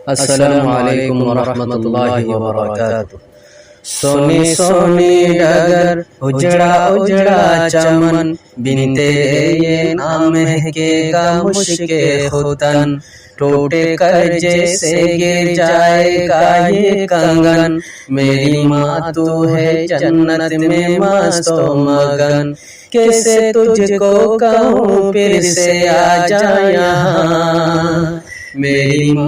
अस्सलामु अलैकुम वरहमतुल्लाहि वबरकातुह। सोने सोने डगर उजड़ा उजड़ा चमन, बिनते ये नाम महकेगा मुश्के खुतन। टूटे कर जैसे गिर जाएगा ये कंगन, मेरी माँ तू है जन्नत में मस्तो मगन। कैसे तुझको कहूँ फिर से आ जा यहाँ, मेरी माँ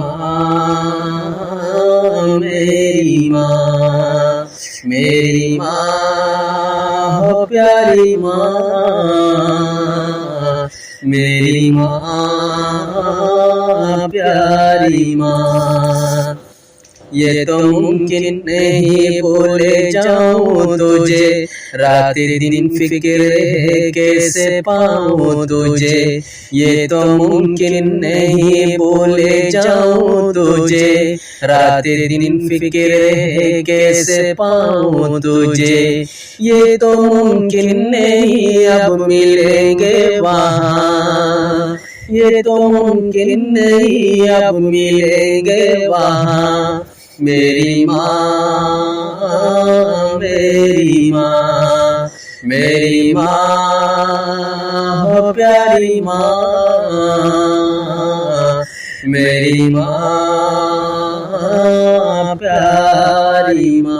मेरी माँ मेरी माँ हो प्यारी माँ, मेरी माँ प्यारी माँ। ये तो मुमकिन नहीं बोले जाऊं तुझे, रात दिन फिक्र है कैसे पाऊं तुझे। ये तो मुमकिन नहीं बोले जाऊं तुझे, रात दिन फिक्र है कैसे पाऊं तुझे। ये तो मुमकिन नहीं अब मिलेंगे वहाँ, ये तो मुमकिन नहीं अब मिलेंगे वहाँ। मेरी माँ मेरी माँ मेरी माँ हो प्यारी माँ, मेरी माँ प्यारी माँ।